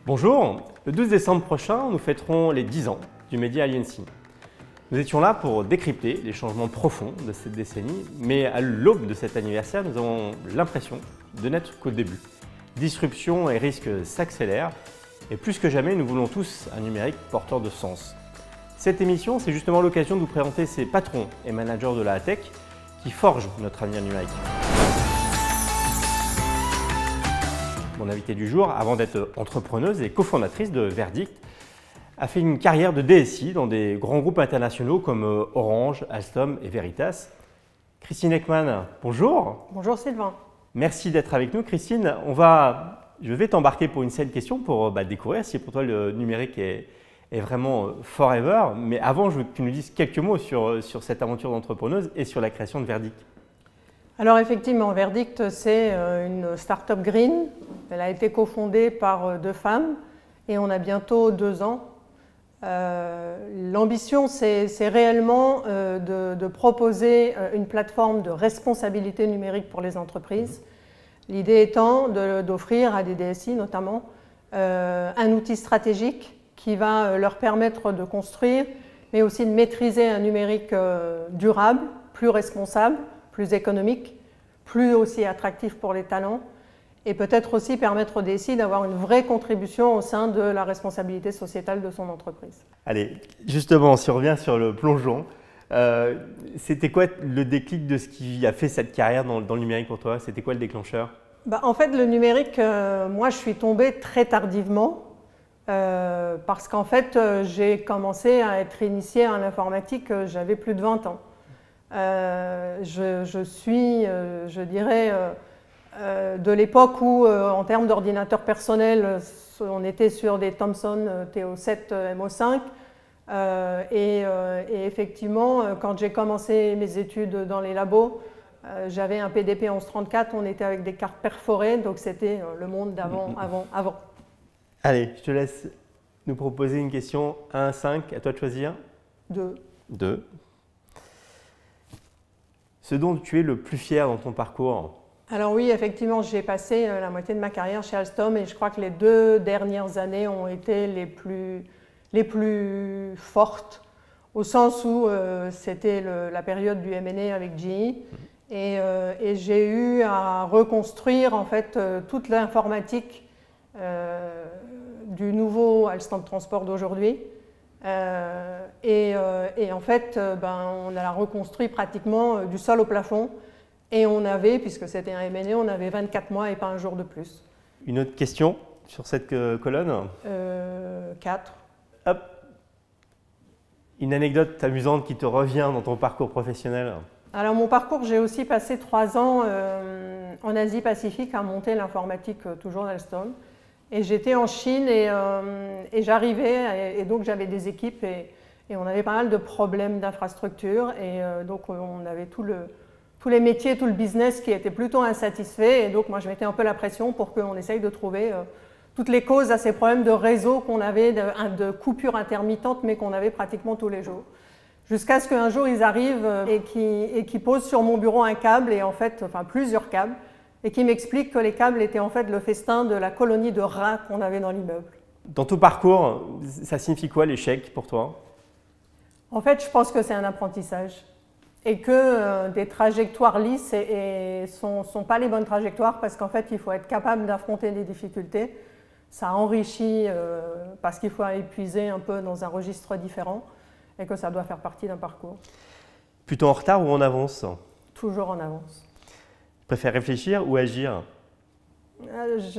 Bonjour, le 12 décembre prochain, nous fêterons les 10 ans du Media Alliancy. Nous étions là pour décrypter les changements profonds de cette décennie, mais à l'aube de cet anniversaire, nous avons l'impression de n'être qu'au début. Disruption et risques s'accélèrent, et plus que jamais, nous voulons tous un numérique porteur de sens. Cette émission, c'est justement l'occasion de vous présenter ces patrons et managers de la tech qui forgent notre avenir numérique. Mon invitée du jour, avant d'être entrepreneuse et cofondatrice de Verdict, a fait une carrière de DSI dans des grands groupes internationaux comme Orange, Alstom et Veritas. Christine Ekman, bonjour. Bonjour Sylvain. Merci d'être avec nous. Christine, je vais t'embarquer pour une série de questions pour découvrir si pour toi le numérique est vraiment forever. Mais avant, je veux que tu nous dises quelques mots sur cette aventure d'entrepreneuse et sur la création de Verdict. Alors effectivement, Verdict, c'est une start-up green. Elle a été cofondée par deux femmes et on a bientôt 2 ans. L'ambition, c'est réellement de proposer une plateforme de responsabilité numérique pour les entreprises. L'idée étant d'offrir à des DSI notamment un outil stratégique qui va leur permettre de construire, mais aussi de maîtriser un numérique durable, plus responsable, plus économique, plus aussi attractif pour les talents et peut-être aussi permettre au DSI d'avoir une vraie contribution au sein de la responsabilité sociétale de son entreprise. Allez, justement, si on revient sur le plongeon, c'était quoi le déclic de ce qui a fait cette carrière dans le numérique pour toi? C'était quoi le déclencheur? En fait, le numérique, moi je suis tombée très tardivement parce qu'en fait j'ai commencé à être initiée à l'informatique, j'avais plus de 20 ans. Je suis, je dirais, de l'époque où, en termes d'ordinateur personnel, on était sur des Thomson TO7 MO5. Et effectivement, quand j'ai commencé mes études dans les labos, j'avais un PDP 1134, on était avec des cartes perforées, donc c'était le monde d'avant, avant. Allez, je te laisse nous proposer une question 1 à 5, à toi de choisir. 2. 2. Ce dont tu es le plus fier dans ton parcours? Alors oui, effectivement, j'ai passé la moitié de ma carrière chez Alstom et je crois que les 2 dernières années ont été les plus fortes, au sens où c'était la période du M&A avec GE et j'ai eu à reconstruire en fait toute l'informatique du nouveau Alstom Transport d'aujourd'hui. Et en fait, on a reconstruit pratiquement du sol au plafond et on avait, puisque c'était un M&A, on avait 24 mois et pas un jour de plus. Une autre question sur cette colonne? 4. Hop. Une anecdote amusante qui te revient dans ton parcours professionnel? Alors mon parcours, j'ai aussi passé 3 ans en Asie-Pacifique à monter l'informatique toujours d'Alstom. Et j'étais en Chine et j'arrivais, et donc j'avais des équipes et on avait pas mal de problèmes d'infrastructure. Et donc on avait tous les métiers, tout le business qui était plutôt insatisfait. Et donc moi je mettais un peu la pression pour qu'on essaye de trouver toutes les causes à ces problèmes de réseau qu'on avait, de coupures intermittentes, mais qu'on avait pratiquement tous les jours. Jusqu'à ce qu'un jour ils arrivent et qui posent sur mon bureau un câble, et en fait, enfin plusieurs câbles, et qui m'explique que les câbles étaient en fait le festin de la colonie de rats qu'on avait dans l'immeuble. Dans ton parcours, ça signifie quoi l'échec pour toi? En fait, je pense que c'est un apprentissage et que des trajectoires lisses ne sont pas les bonnes trajectoires parce qu'en fait, il faut être capable d'affronter des difficultés. Ça enrichit parce qu'il faut aller puiser un peu dans un registre différent et que ça doit faire partie d'un parcours. Plutôt en retard ou en avance? Toujours en avance. Tu préfères réfléchir ou agir? J'ai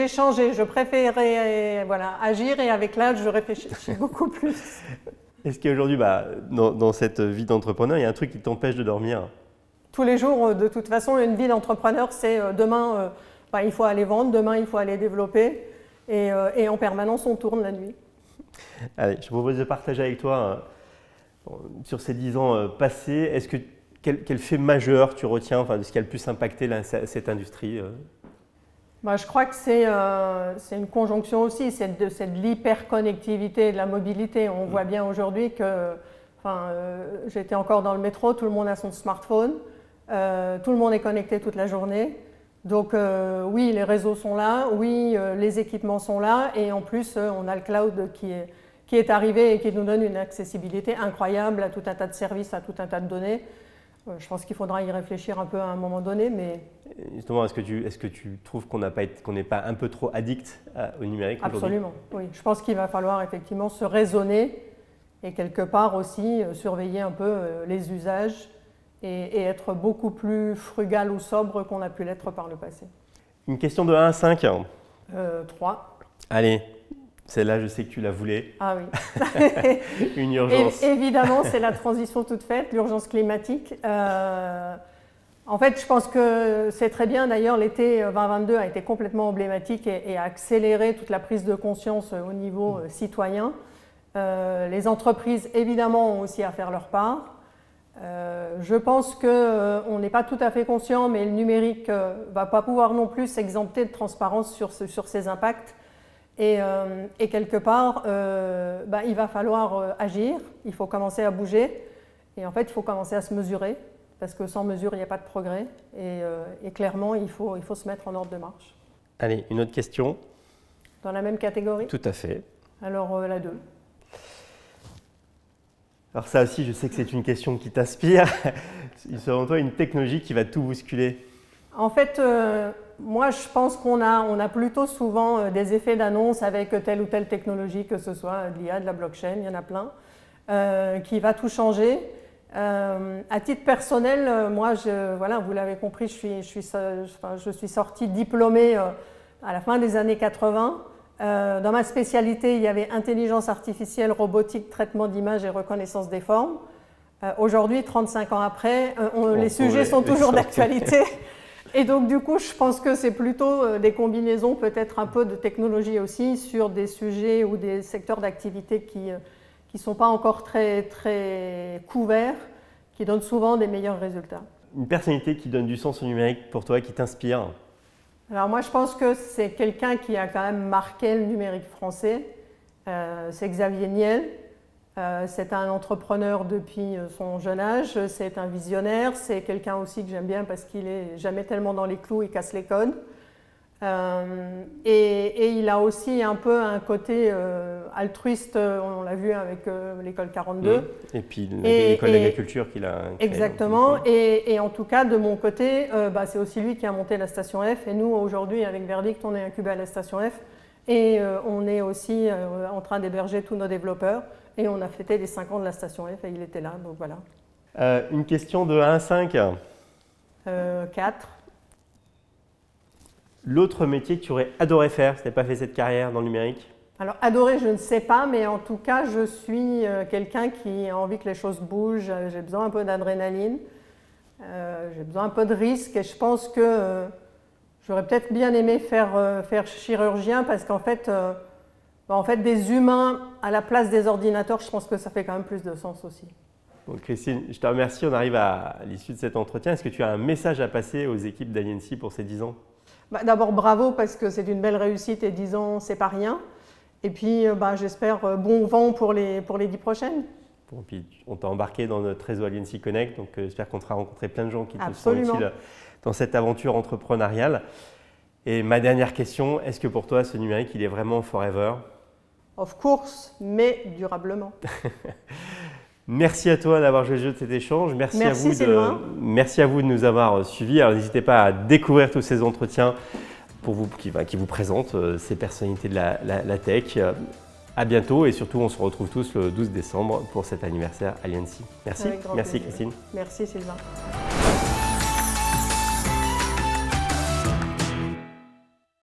changé, je préférais agir et avec l'âge, je réfléchis beaucoup plus. Est-ce qu'aujourd'hui, dans cette vie d'entrepreneur, il y a un truc qui t'empêche de dormir? Tous les jours, de toute façon, une vie d'entrepreneur, c'est demain, il faut aller vendre, demain, il faut aller développer et en permanence, on tourne la nuit. Allez, je te propose de partager avec toi sur ces 10 ans passés. Est-ce que quel fait majeur tu retiens de ce qui a le plus impacté cette industrie? Je crois que c'est une conjonction aussi, c'est de l'hyperconnectivité, de la mobilité. On voit bien aujourd'hui que, j'étais encore dans le métro, tout le monde a son smartphone, tout le monde est connecté toute la journée. Donc oui, les réseaux sont là, oui, les équipements sont là, et en plus, on a le cloud qui est arrivé et qui nous donne une accessibilité incroyable à tout un tas de services, à tout un tas de données. Je pense qu'il faudra y réfléchir un peu à un moment donné, mais… Justement, est-ce que tu trouves qu'on n'est pas un peu trop addict au numérique aujourd'hui? Absolument, oui. Je pense qu'il va falloir effectivement se raisonner et quelque part aussi surveiller un peu les usages et être beaucoup plus frugal ou sobre qu'on a pu l'être par le passé. Une question de 1 à 5. 3. Allez, celle-là, je sais que tu la voulais. Ah oui. Une urgence. Évidemment, c'est la transition toute faite, l'urgence climatique. En fait, je pense que c'est très bien. D'ailleurs, l'été 2022 a été complètement emblématique et a accéléré toute la prise de conscience au niveau citoyen. Les entreprises, évidemment, ont aussi à faire leur part. Je pense qu'on n'est pas tout à fait conscient, mais le numérique ne va pas pouvoir non plus s'exempter de transparence sur ses impacts. Et quelque part, il va falloir agir, il faut commencer à bouger. Et en fait, il faut commencer à se mesurer, parce que sans mesure, il n'y a pas de progrès. Et clairement, il faut se mettre en ordre de marche. Allez, une autre question. Dans la même catégorie? Tout à fait. Alors, la 2. Alors ça aussi, je sais que c'est une question qui t'inspire. Selon toi, une technologie qui va tout bousculer? En fait, moi, je pense qu'on a plutôt souvent des effets d'annonce avec telle ou telle technologie, que ce soit de l'IA, de la blockchain, il y en a plein, qui va tout changer. À titre personnel, moi, voilà, vous l'avez compris, je suis sortie diplômée à la fin des années 80. Dans ma spécialité, il y avait intelligence artificielle, robotique, traitement d'images et reconnaissance des formes. Aujourd'hui, 35 ans après, les sujets sont toujours d'actualité. Et donc, du coup, je pense que c'est plutôt des combinaisons, peut-être un peu de technologie aussi, sur des sujets ou des secteurs d'activité qui ne sont pas encore très, très couverts, qui donnent souvent des meilleurs résultats. Une personnalité qui donne du sens au numérique pour toi, qui t'inspire? Alors moi, je pense que c'est quelqu'un qui a quand même marqué le numérique français. C'est Xavier Niel. C'est un entrepreneur depuis son jeune âge. C'est un visionnaire. C'est quelqu'un aussi que j'aime bien parce qu'il n'est jamais tellement dans les clous, il casse les codes. Et il a aussi un peu un côté altruiste, on l'a vu avec l'école 42. Et puis l'école d'agriculture qu'il a créée. Exactement. Et en tout cas, de mon côté, c'est aussi lui qui a monté la station F. Et nous, aujourd'hui, avec Verdict, on est incubé à la station F. Et on est aussi en train d'héberger tous nos développeurs. Et on a fêté les 5 ans de la station F et il était là, donc voilà. Une question de 1 à 5. 4. L'autre métier que tu aurais adoré faire si tu n'avais pas fait cette carrière dans le numérique? Alors, adorer, je ne sais pas, mais en tout cas, je suis quelqu'un qui a envie que les choses bougent. J'ai besoin un peu d'adrénaline, j'ai besoin un peu de risque, et je pense que j'aurais peut-être bien aimé faire chirurgien, parce qu'en fait, des humains à la place des ordinateurs, je pense que ça fait quand même plus de sens aussi. Bon, Christine, je te remercie. On arrive à l'issue de cet entretien. Est-ce que tu as un message à passer aux équipes d'Aliency pour ces 10 ans? D'abord, bravo, parce que c'est une belle réussite et 10 ans, c'est pas rien. Et puis, j'espère bon vent pour les 10 prochaines. Bon, puis on t'a embarqué dans notre réseau Aliency Connect, donc j'espère qu'on te fera rencontrer plein de gens qui te sont utiles dans cette aventure entrepreneuriale. Et ma dernière question, est-ce que pour toi, ce numérique, il est vraiment forever? Of course, mais durablement. Merci à toi d'avoir joué le jeu de cet échange. Merci à vous de nous avoir suivis. Alors n'hésitez pas à découvrir tous ces entretiens qui vous présentent ces personnalités de la tech. À bientôt et surtout on se retrouve tous le 12 décembre pour cet anniversaire Aliency. Merci. Merci Christine. Merci Sylvain.